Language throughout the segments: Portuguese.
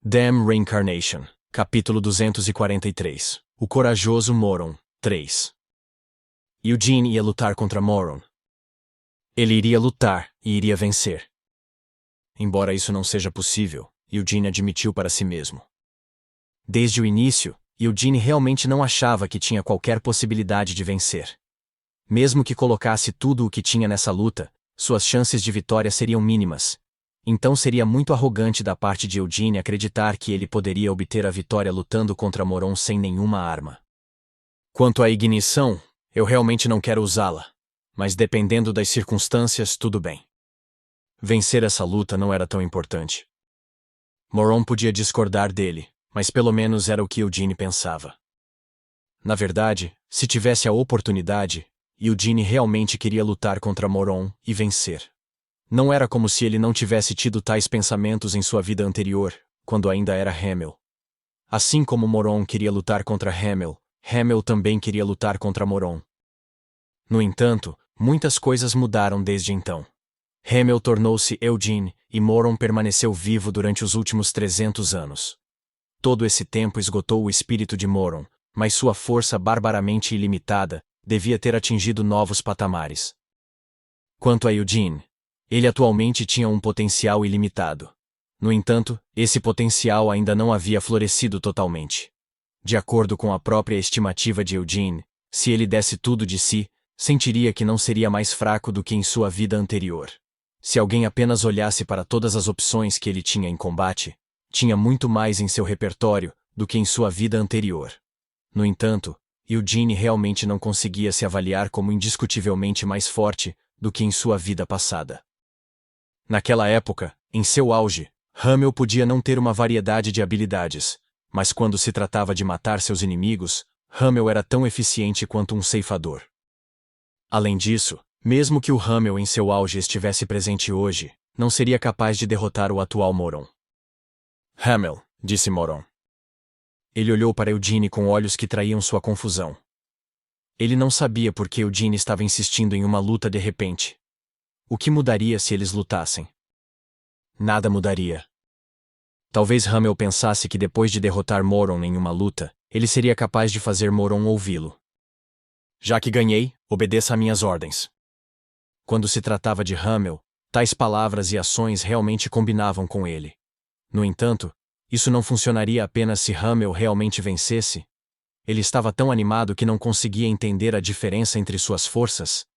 Damn Reincarnation, capítulo 243. O corajoso Moron, 3. Eugene ia lutar contra Moron. Ele iria lutar e iria vencer. Embora isso não seja possível, Eugene admitiu para si mesmo. Desde o início, Eugene realmente não achava que tinha qualquer possibilidade de vencer. Mesmo que colocasse tudo o que tinha nessa luta, suas chances de vitória seriam mínimas. Então seria muito arrogante da parte de Eugene acreditar que ele poderia obter a vitória lutando contra Moron sem nenhuma arma. Quanto à ignição, eu realmente não quero usá-la, mas dependendo das circunstâncias, tudo bem. Vencer essa luta não era tão importante. Moron podia discordar dele, mas pelo menos era o que Eugene pensava. Na verdade, se tivesse a oportunidade, Eugene realmente queria lutar contra Moron e vencer. Não era como se ele não tivesse tido tais pensamentos em sua vida anterior, quando ainda era Hamel. Assim como Moron queria lutar contra Hamel, Hamel também queria lutar contra Moron. No entanto, muitas coisas mudaram desde então. Hamel tornou-se Eugene e Moron permaneceu vivo durante os últimos 300 anos. Todo esse tempo esgotou o espírito de Moron, mas sua força barbaramente ilimitada devia ter atingido novos patamares. Quanto a Eugene, ele atualmente tinha um potencial ilimitado. No entanto, esse potencial ainda não havia florescido totalmente. De acordo com a própria estimativa de Eugene, se ele desse tudo de si, sentiria que não seria mais fraco do que em sua vida anterior. Se alguém apenas olhasse para todas as opções que ele tinha em combate, tinha muito mais em seu repertório do que em sua vida anterior. No entanto, Eugene realmente não conseguia se avaliar como indiscutivelmente mais forte do que em sua vida passada. Naquela época, em seu auge, Hamel podia não ter uma variedade de habilidades, mas quando se tratava de matar seus inimigos, Hamel era tão eficiente quanto um ceifador. Além disso, mesmo que o Hamel em seu auge estivesse presente hoje, não seria capaz de derrotar o atual Moron. Hamel, disse Moron. Ele olhou para Eugene com olhos que traíam sua confusão. Ele não sabia por que Eugene estava insistindo em uma luta de repente. O que mudaria se eles lutassem? Nada mudaria. Talvez Hamel pensasse que depois de derrotar Moron em uma luta, ele seria capaz de fazer Moron ouvi-lo. Já que ganhei, obedeça a minhas ordens. Quando se tratava de Hamel, tais palavras e ações realmente combinavam com ele. No entanto, isso não funcionaria apenas se Hamel realmente vencesse. Ele estava tão animado que não conseguia entender a diferença entre suas forças.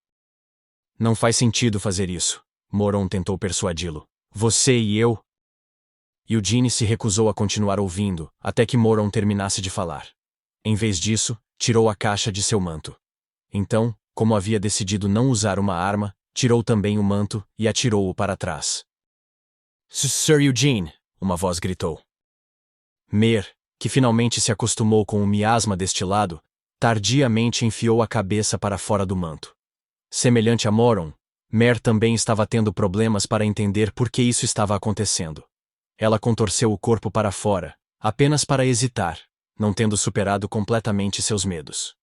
Não faz sentido fazer isso, Moron tentou persuadi-lo. Você e eu... Eugene se recusou a continuar ouvindo, até que Moron terminasse de falar. Em vez disso, tirou a caixa de seu manto. Então, como havia decidido não usar uma arma, tirou também o manto e atirou-o para trás. Sir Eugene, uma voz gritou. Mer, que finalmente se acostumou com o miasma destilado, tardiamente enfiou a cabeça para fora do manto. Semelhante a Moron, Mer também estava tendo problemas para entender por que isso estava acontecendo. Ela contorceu o corpo para fora, apenas para hesitar, não tendo superado completamente seus medos.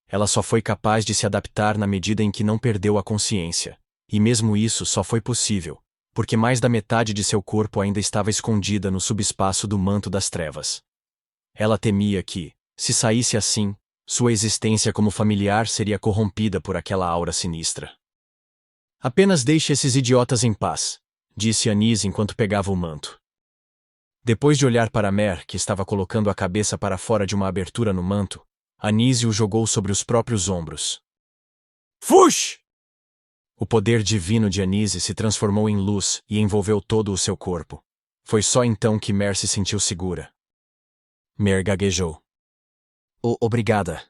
Ela só foi capaz de se adaptar na medida em que não perdeu a consciência, e mesmo isso só foi possível, porque mais da metade de seu corpo ainda estava escondida no subespaço do manto das trevas. Ela temia que, se saísse assim, sua existência como familiar seria corrompida por aquela aura sinistra. Apenas deixe esses idiotas em paz, disse Anise enquanto pegava o manto. Depois de olhar para Mer, que estava colocando a cabeça para fora de uma abertura no manto, Anise o jogou sobre os próprios ombros. Fush! O poder divino de Anise se transformou em luz e envolveu todo o seu corpo. Foi só então que Mer se sentiu segura. Mer gaguejou. Obrigada.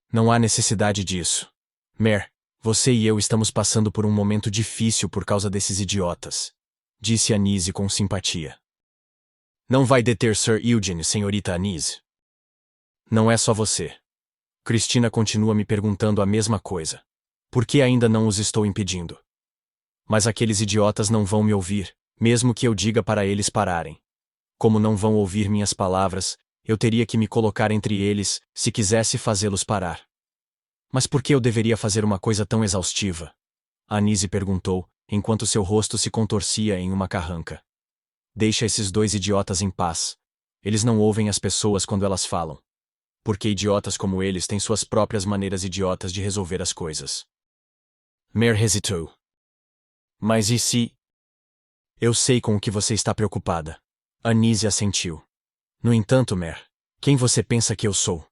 Não há necessidade disso. Mer, você e eu estamos passando por um momento difícil por causa desses idiotas, disse Anise com simpatia. Não vai deter Sir Eugene, senhorita Anise. Não é só você. Cristina continua me perguntando a mesma coisa. Por que ainda não os estou impedindo? Mas aqueles idiotas não vão me ouvir, mesmo que eu diga para eles pararem. Como não vão ouvir minhas palavras, eu teria que me colocar entre eles, se quisesse fazê-los parar. Mas por que eu deveria fazer uma coisa tão exaustiva? Anise perguntou, enquanto seu rosto se contorcia em uma carranca. Deixa esses dois idiotas em paz. Eles não ouvem as pessoas quando elas falam. Porque idiotas como eles têm suas próprias maneiras idiotas de resolver as coisas. Mer hesitou. Mas e se... Eu sei com o que você está preocupada. Anise assentiu. No entanto, Mer, quem você pensa que eu sou?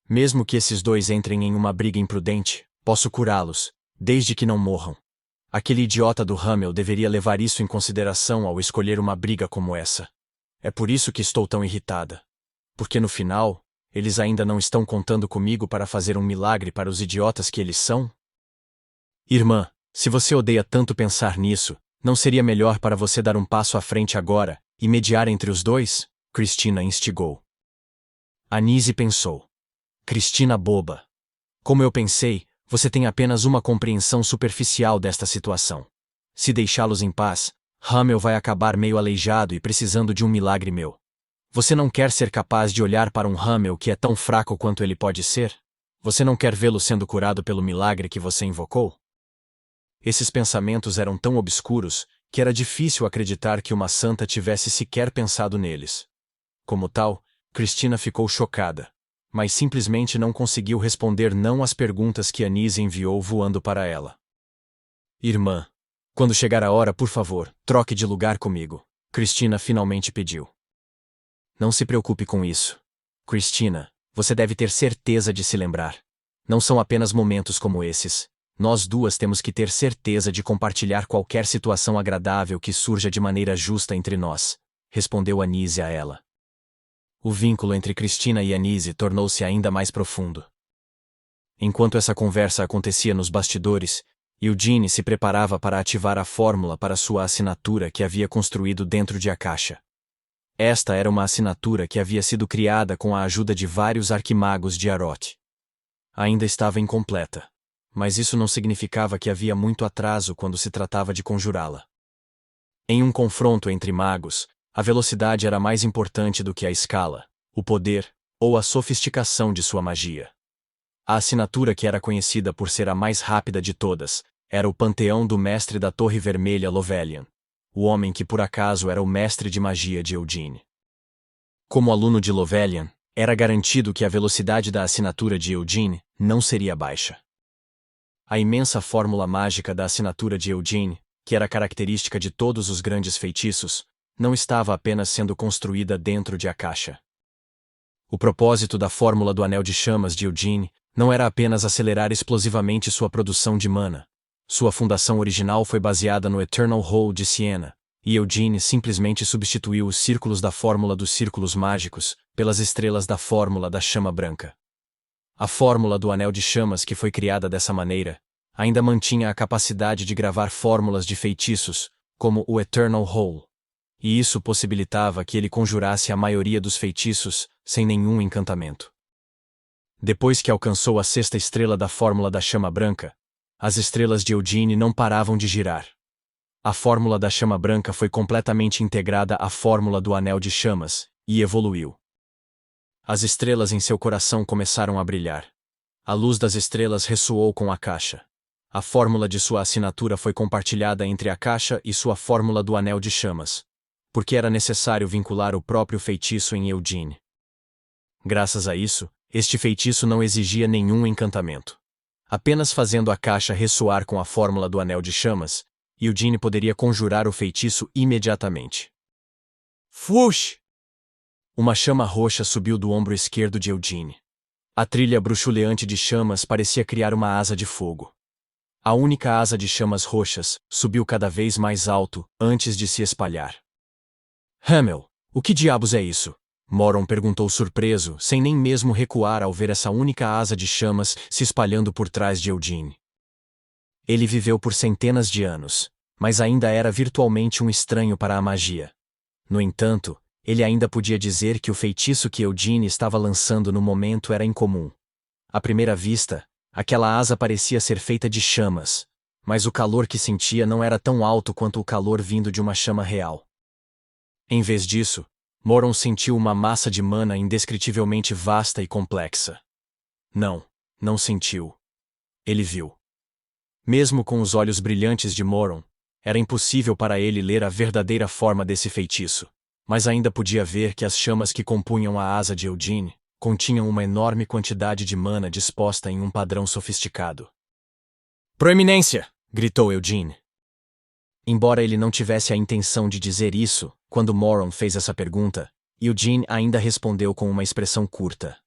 Mesmo que esses dois entrem em uma briga imprudente, posso curá-los, desde que não morram. Aquele idiota do Hamel deveria levar isso em consideração ao escolher uma briga como essa. É por isso que estou tão irritada. Porque no final, eles ainda não estão contando comigo para fazer um milagre para os idiotas que eles são? Irmã, se você odeia tanto pensar nisso, não seria melhor para você dar um passo à frente agora e mediar entre os dois? Cristina instigou. Anise pensou. Cristina boba. Como eu pensei, você tem apenas uma compreensão superficial desta situação. Se deixá-los em paz, Hamel vai acabar meio aleijado e precisando de um milagre meu. Você não quer ser capaz de olhar para um Hamel que é tão fraco quanto ele pode ser? Você não quer vê-lo sendo curado pelo milagre que você invocou? Esses pensamentos eram tão obscuros que era difícil acreditar que uma santa tivesse sequer pensado neles. Como tal, Cristina ficou chocada, mas simplesmente não conseguiu responder não às perguntas que Anise enviou voando para ela. Irmã, quando chegar a hora, por favor, troque de lugar comigo, Cristina finalmente pediu. Não se preocupe com isso. Cristina, você deve ter certeza de se lembrar. Não são apenas momentos como esses. Nós duas temos que ter certeza de compartilhar qualquer situação agradável que surja de maneira justa entre nós, respondeu Anise a ela. O vínculo entre Cristina e Anise tornou-se ainda mais profundo. Enquanto essa conversa acontecia nos bastidores, Eugene se preparava para ativar a fórmula para sua assinatura que havia construído dentro de Akasha. Esta era uma assinatura que havia sido criada com a ajuda de vários arquimagos de Aroth. Ainda estava incompleta, mas isso não significava que havia muito atraso quando se tratava de conjurá-la. Em um confronto entre magos, a velocidade era mais importante do que a escala, o poder ou a sofisticação de sua magia. A assinatura que era conhecida por ser a mais rápida de todas era o panteão do mestre da Torre Vermelha Lovelian, o homem que por acaso era o mestre de magia de Eugene. Como aluno de Lovelian, era garantido que a velocidade da assinatura de Eugene não seria baixa. A imensa fórmula mágica da assinatura de Eugene, que era característica de todos os grandes feitiços, não estava apenas sendo construída dentro de Akasha. O propósito da fórmula do Anel de Chamas de Eugene não era apenas acelerar explosivamente sua produção de mana. Sua fundação original foi baseada no Eternal Hole de Siena, e Eugene simplesmente substituiu os círculos da fórmula dos círculos mágicos pelas estrelas da fórmula da chama branca. A fórmula do Anel de Chamas que foi criada dessa maneira ainda mantinha a capacidade de gravar fórmulas de feitiços, como o Eternal Hole, e isso possibilitava que ele conjurasse a maioria dos feitiços sem nenhum encantamento. Depois que alcançou a sexta estrela da fórmula da chama branca, as estrelas de Eugene não paravam de girar. A fórmula da chama branca foi completamente integrada à fórmula do Anel de Chamas, e evoluiu. As estrelas em seu coração começaram a brilhar. A luz das estrelas ressoou com Akasha. A fórmula de sua assinatura foi compartilhada entre Akasha e sua fórmula do Anel de Chamas, porque era necessário vincular o próprio feitiço em Eugene. Graças a isso, este feitiço não exigia nenhum encantamento. Apenas fazendo Akasha ressoar com a fórmula do Anel de Chamas, Eugene poderia conjurar o feitiço imediatamente. Fush! Uma chama roxa subiu do ombro esquerdo de Eugene. A trilha bruxuleante de chamas parecia criar uma asa de fogo. A única asa de chamas roxas subiu cada vez mais alto antes de se espalhar. Hamel, o que diabos é isso? Moron perguntou surpreso, sem nem mesmo recuar ao ver essa única asa de chamas se espalhando por trás de Eugene. Ele viveu por centenas de anos, mas ainda era virtualmente um estranho para a magia. No entanto, ele ainda podia dizer que o feitiço que Eugene estava lançando no momento era incomum. À primeira vista, aquela asa parecia ser feita de chamas, mas o calor que sentia não era tão alto quanto o calor vindo de uma chama real. Em vez disso, Moron sentiu uma massa de mana indescritivelmente vasta e complexa. Não sentiu. Ele viu. Mesmo com os olhos brilhantes de Moron, Era impossível para ele ler a verdadeira forma desse feitiço, mas ainda podia ver que as chamas que compunham a asa de Eugene continham uma enorme quantidade de mana disposta em um padrão sofisticado. Proeminência! Gritou Eugene. Embora ele não tivesse a intenção de dizer isso, quando Moron fez essa pergunta, Eugene ainda respondeu com uma expressão curta.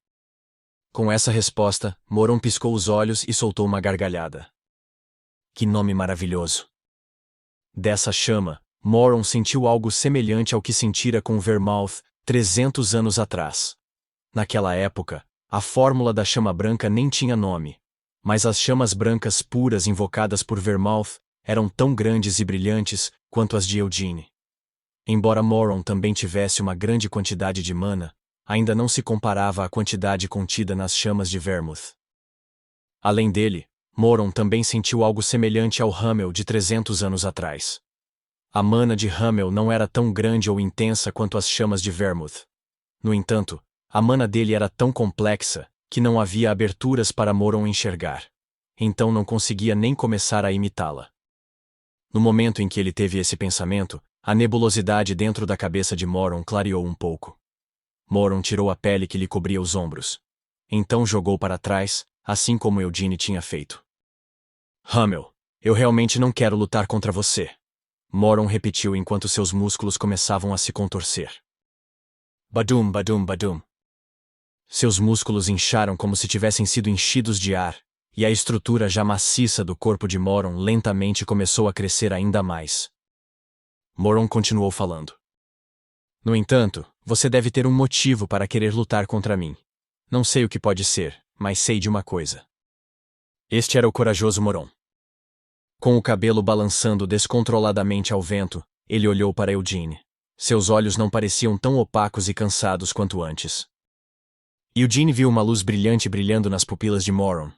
Com essa resposta, Moron piscou os olhos e soltou uma gargalhada. Que nome maravilhoso! Dessa chama, Moron sentiu algo semelhante ao que sentira com Vermouth 300 anos atrás. Naquela época, a fórmula da chama branca nem tinha nome, mas as chamas brancas puras invocadas por Vermouth eram tão grandes e brilhantes quanto as de Eugene. Embora Moron também tivesse uma grande quantidade de mana, ainda não se comparava à quantidade contida nas chamas de Vermouth. Além dele, Moron também sentiu algo semelhante ao Hamel de 300 anos atrás. A mana de Hamel não era tão grande ou intensa quanto as chamas de Vermouth. No entanto, a mana dele era tão complexa que não havia aberturas para Moron enxergar. Então não conseguia nem começar a imitá-la. No momento em que ele teve esse pensamento, a nebulosidade dentro da cabeça de Moron clareou um pouco. Moron tirou a pele que lhe cobria os ombros. Então jogou para trás, assim como Eugene tinha feito. Hamel, eu realmente não quero lutar contra você. Moron repetiu enquanto seus músculos começavam a se contorcer. Badum, badum, badum. Seus músculos incharam como se tivessem sido enchidos de ar, e a estrutura já maciça do corpo de Moron lentamente começou a crescer ainda mais. Moron continuou falando. No entanto, você deve ter um motivo para querer lutar contra mim. Não sei o que pode ser, mas sei de uma coisa. Este era o corajoso Moron. Com o cabelo balançando descontroladamente ao vento, ele olhou para Eugene. Seus olhos não pareciam tão opacos e cansados quanto antes. Eugene viu uma luz brilhante brilhando nas pupilas de Moron.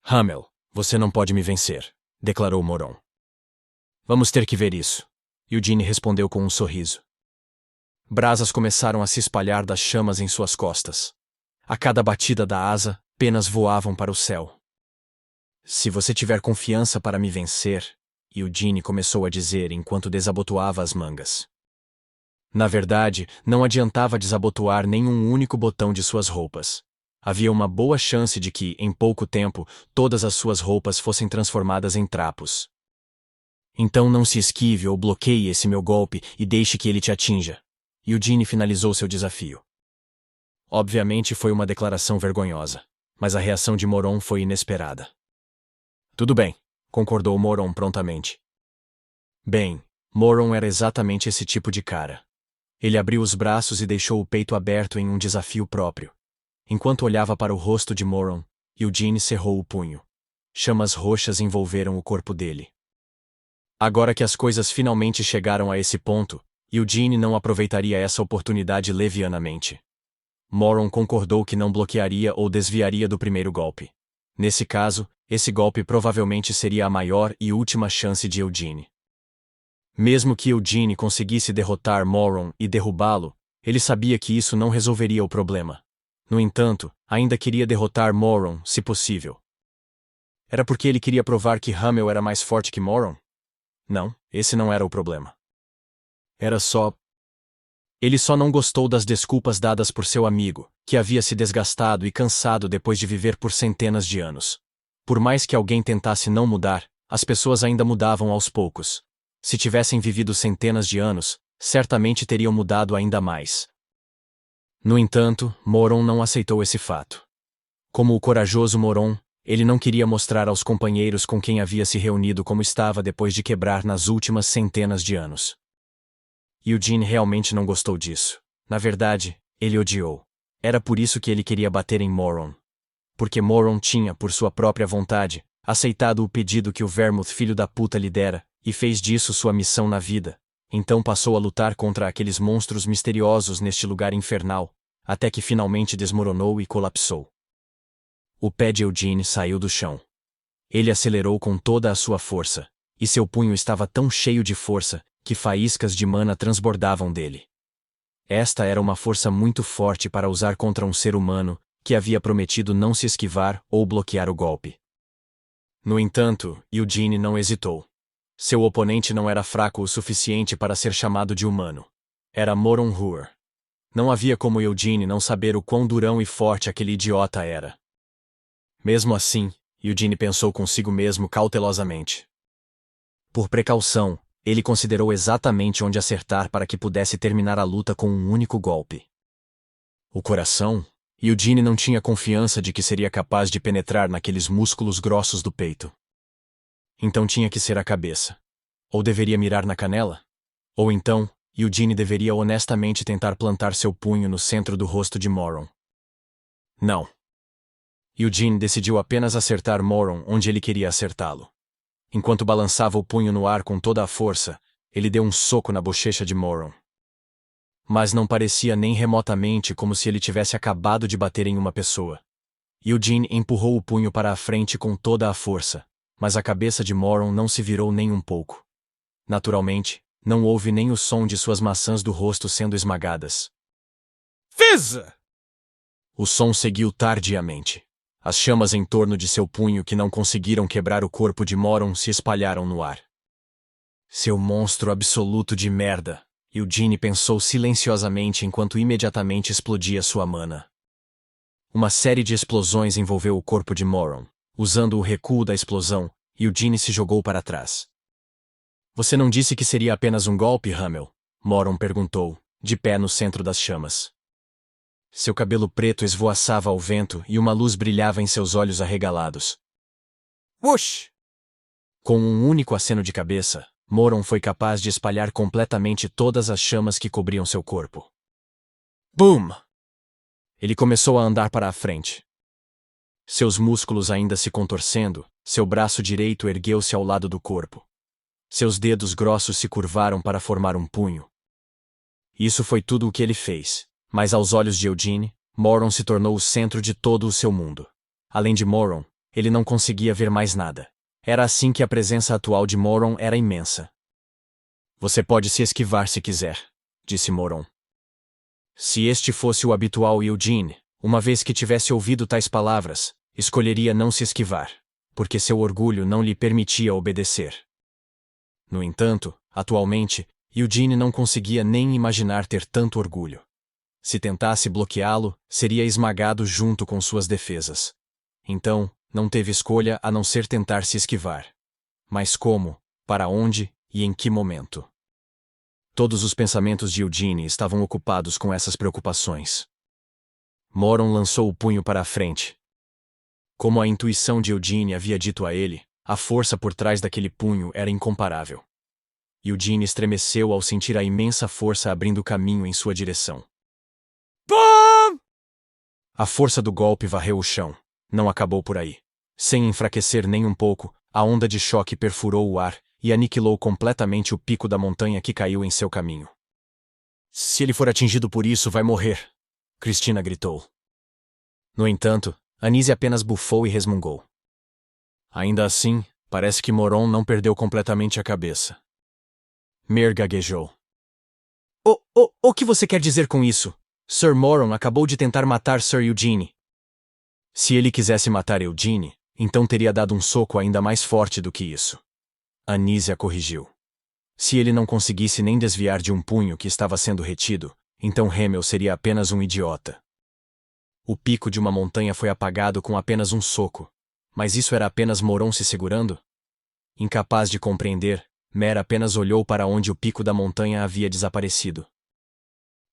Hamel, você não pode me vencer, declarou Moron. Vamos ter que ver isso, Eugene respondeu com um sorriso. Brasas começaram a se espalhar das chamas em suas costas. A cada batida da asa, penas voavam para o céu. Se você tiver confiança para me vencer, Eugene começou a dizer enquanto desabotoava as mangas. Na verdade, não adiantava desabotoar nenhum único botão de suas roupas. Havia uma boa chance de que, em pouco tempo, todas as suas roupas fossem transformadas em trapos. Então não se esquive ou bloqueie esse meu golpe e deixe que ele te atinja. Eugene finalizou seu desafio. Obviamente foi uma declaração vergonhosa, mas a reação de Moron foi inesperada. Tudo bem, concordou Moron prontamente. Bem, Moron era exatamente esse tipo de cara. Ele abriu os braços e deixou o peito aberto em um desafio próprio. Enquanto olhava para o rosto de Moron, Eugene cerrou o punho. Chamas roxas envolveram o corpo dele. Agora que as coisas finalmente chegaram a esse ponto, Eugene não aproveitaria essa oportunidade levianamente. Moron concordou que não bloquearia ou desviaria do primeiro golpe. Nesse caso, esse golpe provavelmente seria a maior e última chance de Eugene. Mesmo que Eugene conseguisse derrotar Moron e derrubá-lo, ele sabia que isso não resolveria o problema. No entanto, ainda queria derrotar Moron, se possível. Era porque ele queria provar que Hamel era mais forte que Moron? Não, esse não era o problema. Era só... Ele só não gostou das desculpas dadas por seu amigo, que havia se desgastado e cansado depois de viver por centenas de anos. Por mais que alguém tentasse não mudar, as pessoas ainda mudavam aos poucos. Se tivessem vivido centenas de anos, certamente teriam mudado ainda mais. No entanto, Moron não aceitou esse fato. Como o corajoso Moron, ele não queria mostrar aos companheiros com quem havia se reunido como estava depois de quebrar nas últimas centenas de anos. Eugene realmente não gostou disso. Na verdade, ele odiou. Era por isso que ele queria bater em Moron. Porque Moron tinha, por sua própria vontade, aceitado o pedido que o Vermouth filho da puta lhe dera, e fez disso sua missão na vida. Então passou a lutar contra aqueles monstros misteriosos neste lugar infernal, até que finalmente desmoronou e colapsou. O pé de Eugene saiu do chão. Ele acelerou com toda a sua força, e seu punho estava tão cheio de força, que faíscas de mana transbordavam dele. Esta era uma força muito forte para usar contra um ser humano, que havia prometido não se esquivar ou bloquear o golpe. No entanto, Eugene não hesitou. Seu oponente não era fraco o suficiente para ser chamado de humano. Era Moron Hur. Não havia como Eugene não saber o quão durão e forte aquele idiota era. Mesmo assim, Eugene pensou consigo mesmo cautelosamente. Por precaução, ele considerou exatamente onde acertar para que pudesse terminar a luta com um único golpe. O coração? Eugene não tinha confiança de que seria capaz de penetrar naqueles músculos grossos do peito. Então tinha que ser a cabeça. Ou deveria mirar na canela? Ou então, Eugene deveria honestamente tentar plantar seu punho no centro do rosto de Moron. Não. Eugene decidiu apenas acertar Moron onde ele queria acertá-lo. Enquanto balançava o punho no ar com toda a força, ele deu um soco na bochecha de Moron. Mas não parecia nem remotamente como se ele tivesse acabado de bater em uma pessoa. Eugene empurrou o punho para a frente com toda a força, mas a cabeça de Moron não se virou nem um pouco. Naturalmente, não houve nem o som de suas maçãs do rosto sendo esmagadas. Feza! O som seguiu tardiamente. As chamas em torno de seu punho que não conseguiram quebrar o corpo de Moron se espalharam no ar. Seu monstro absoluto de merda! Eugene pensou silenciosamente enquanto imediatamente explodia sua mana. Uma série de explosões envolveu o corpo de Moron. Usando o recuo da explosão, Eugene se jogou para trás. Você não disse que seria apenas um golpe, Hamel? Moron perguntou, de pé no centro das chamas. Seu cabelo preto esvoaçava ao vento e uma luz brilhava em seus olhos arregalados. Whoosh! Com um único aceno de cabeça, Moron foi capaz de espalhar completamente todas as chamas que cobriam seu corpo. Boom! Ele começou a andar para a frente. Seus músculos ainda se contorcendo, seu braço direito ergueu-se ao lado do corpo. Seus dedos grossos se curvaram para formar um punho. Isso foi tudo o que ele fez, mas aos olhos de Eugene, Moron se tornou o centro de todo o seu mundo. Além de Moron, ele não conseguia ver mais nada. Era assim que a presença atual de Moron era imensa. Você pode se esquivar se quiser, disse Moron. Se este fosse o habitual Eugene, uma vez que tivesse ouvido tais palavras, escolheria não se esquivar, porque seu orgulho não lhe permitia obedecer. No entanto, atualmente, Eugene não conseguia nem imaginar ter tanto orgulho. Se tentasse bloqueá-lo, seria esmagado junto com suas defesas. Então, não teve escolha a não ser tentar se esquivar. Mas como, para onde e em que momento? Todos os pensamentos de Eugene estavam ocupados com essas preocupações. Moron lançou o punho para a frente. Como a intuição de Eugene havia dito a ele, a força por trás daquele punho era incomparável. Eugene estremeceu ao sentir a imensa força abrindo caminho em sua direção. BOOM! A força do golpe varreu o chão. Não acabou por aí. Sem enfraquecer nem um pouco, a onda de choque perfurou o ar e aniquilou completamente o pico da montanha que caiu em seu caminho. Se ele for atingido por isso, vai morrer, Cristina gritou. No entanto, Anise apenas bufou e resmungou. Ainda assim, parece que Moron não perdeu completamente a cabeça. Mer gaguejou. O que você quer dizer com isso? Sir Moron acabou de tentar matar Sir Eugene. Se ele quisesse matar Eugene, então teria dado um soco ainda mais forte do que isso. Anise a corrigiu. Se ele não conseguisse nem desviar de um punho que estava sendo retido, então Hamel seria apenas um idiota. O pico de uma montanha foi apagado com apenas um soco. Mas isso era apenas Moron se segurando? Incapaz de compreender, Mer apenas olhou para onde o pico da montanha havia desaparecido.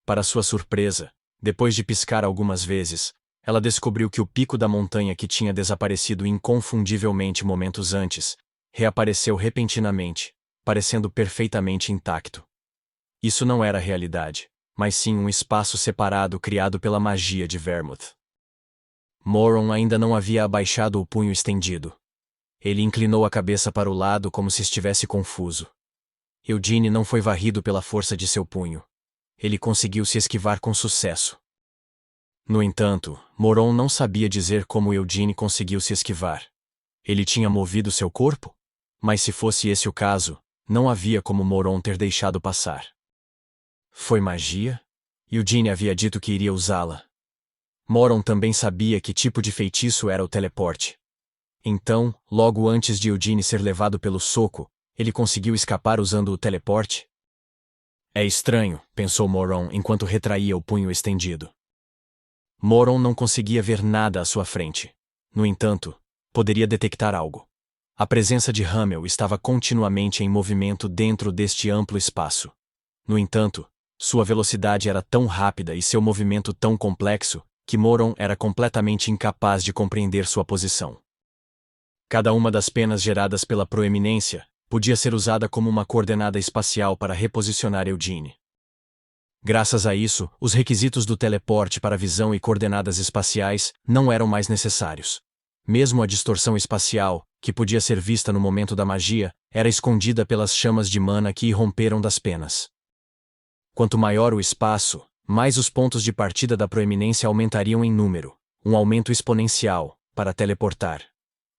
Para sua surpresa, depois de piscar algumas vezes, ela descobriu que o pico da montanha que tinha desaparecido inconfundivelmente momentos antes, reapareceu repentinamente, parecendo perfeitamente intacto. Isso não era realidade, mas sim um espaço separado criado pela magia de Vermouth. Moron ainda não havia abaixado o punho estendido. Ele inclinou a cabeça para o lado como se estivesse confuso. Eugene não foi varrido pela força de seu punho. Ele conseguiu se esquivar com sucesso. No entanto, Moron não sabia dizer como Eugene conseguiu se esquivar. Ele tinha movido seu corpo? Mas se fosse esse o caso, não havia como Moron ter deixado passar. Foi magia? Eugene havia dito que iria usá-la. Moron também sabia que tipo de feitiço era o teleporte. Então, logo antes de Eugene ser levado pelo soco, Ele conseguiu escapar usando o teleporte? É estranho, pensou Moron enquanto retraía o punho estendido. Moron não conseguia ver nada à sua frente. No entanto, poderia detectar algo. A presença de Hamel estava continuamente em movimento dentro deste amplo espaço. No entanto, sua velocidade era tão rápida e seu movimento tão complexo que Moron era completamente incapaz de compreender sua posição. Cada uma das penas geradas pela proeminência podia ser usada como uma coordenada espacial para reposicionar Eugene. Graças a isso, os requisitos do teleporte para visão e coordenadas espaciais não eram mais necessários. Mesmo a distorção espacial, que podia ser vista no momento da magia, era escondida pelas chamas de mana que irromperam das penas. Quanto maior o espaço, mais os pontos de partida da proeminência aumentariam em número, um aumento exponencial, para teleportar.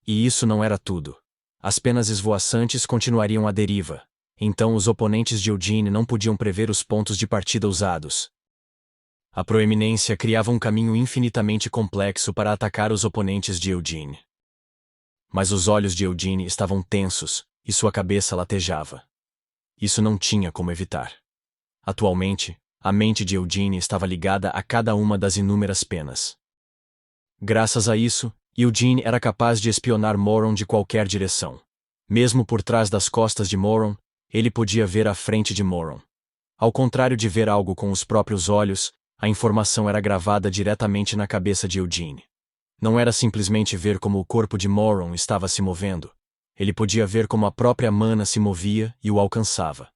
E isso não era tudo. As penas esvoaçantes continuariam à deriva, então os oponentes de Eugene não podiam prever os pontos de partida usados. A proeminência criava um caminho infinitamente complexo para atacar os oponentes de Eugene. Mas os olhos de Eugene estavam tensos, e sua cabeça latejava. Isso não tinha como evitar. Atualmente, a mente de Eugene estava ligada a cada uma das inúmeras penas. Graças a isso, Eugene era capaz de espionar Moron de qualquer direção. Mesmo por trás das costas de Moron, ele podia ver a frente de Moron. Ao contrário de ver algo com os próprios olhos, a informação era gravada diretamente na cabeça de Eugene. Não era simplesmente ver como o corpo de Moron estava se movendo. Ele podia ver como a própria mana se movia e o alcançava.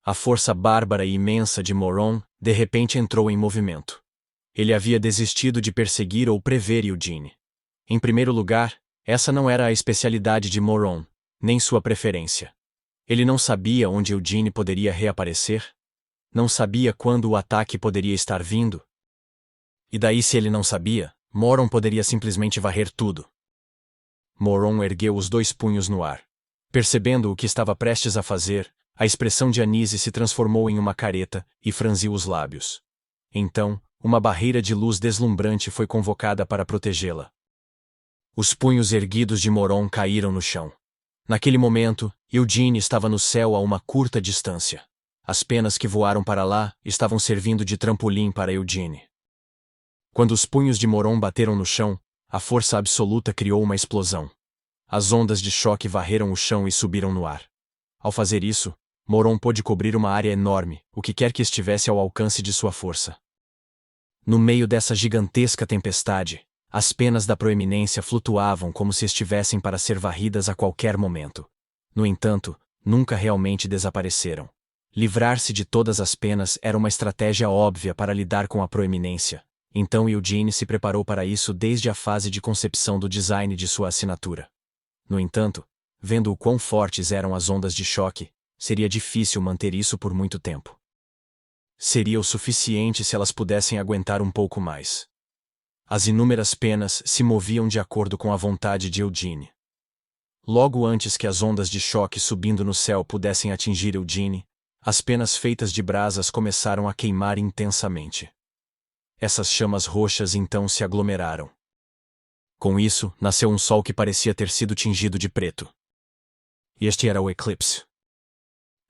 A força bárbara e imensa de Moron, de repente entrou em movimento. Ele havia desistido de perseguir ou prever Eugene. Em primeiro lugar, essa não era a especialidade de Moron, nem sua preferência. Ele não sabia onde Eugene poderia reaparecer. Não sabia quando o ataque poderia estar vindo. E daí, se ele não sabia, Moron poderia simplesmente varrer tudo. Moron ergueu os dois punhos no ar. Percebendo o que estava prestes a fazer, a expressão de Anise se transformou em uma careta e franziu os lábios. Então, uma barreira de luz deslumbrante foi convocada para protegê-la. Os punhos erguidos de Moron caíram no chão. Naquele momento, Eugene estava no céu a uma curta distância. As penas que voaram para lá estavam servindo de trampolim para Eugene. Quando os punhos de Moron bateram no chão, a força absoluta criou uma explosão. As ondas de choque varreram o chão e subiram no ar. Ao fazer isso, Moron pôde cobrir uma área enorme, o que quer que estivesse ao alcance de sua força. No meio dessa gigantesca tempestade, as penas da proeminência flutuavam como se estivessem para ser varridas a qualquer momento. No entanto, nunca realmente desapareceram. Livrar-se de todas as penas era uma estratégia óbvia para lidar com a proeminência. Então Eugene se preparou para isso desde a fase de concepção do design de sua assinatura. No entanto, vendo o quão fortes eram as ondas de choque, seria difícil manter isso por muito tempo. Seria o suficiente se elas pudessem aguentar um pouco mais. As inúmeras penas se moviam de acordo com a vontade de Eugene. Logo antes que as ondas de choque subindo no céu pudessem atingir Eugene, as penas feitas de brasas começaram a queimar intensamente. Essas chamas roxas então se aglomeraram. Com isso, nasceu um sol que parecia ter sido tingido de preto. Este era o eclipse.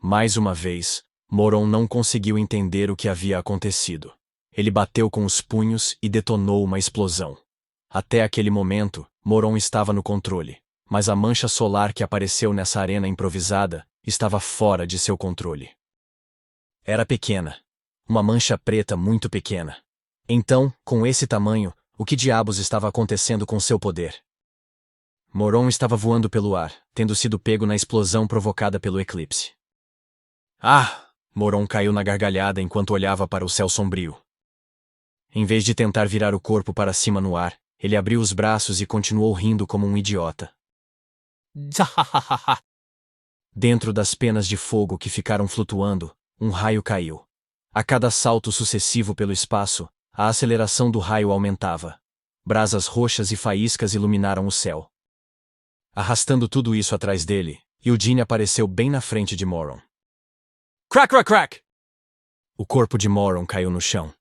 Mais uma vez, Moron não conseguiu entender o que havia acontecido. Ele bateu com os punhos e detonou uma explosão. Até aquele momento, Moron estava no controle, mas a mancha solar que apareceu nessa arena improvisada estava fora de seu controle. Era pequena. Uma mancha preta muito pequena. Então, com esse tamanho, o que diabos estava acontecendo com seu poder? Moron estava voando pelo ar, tendo sido pego na explosão provocada pelo eclipse. Ah! Moron caiu na gargalhada enquanto olhava para o céu sombrio. Em vez de tentar virar o corpo para cima no ar, ele abriu os braços e continuou rindo como um idiota. Dentro das penas de fogo que ficaram flutuando, um raio caiu. A cada salto sucessivo pelo espaço, a aceleração do raio aumentava. Brasas roxas e faíscas iluminaram o céu. Arrastando tudo isso atrás dele, Eugene apareceu bem na frente de Moron. Crack, crack, crack! O corpo de Moron caiu no chão.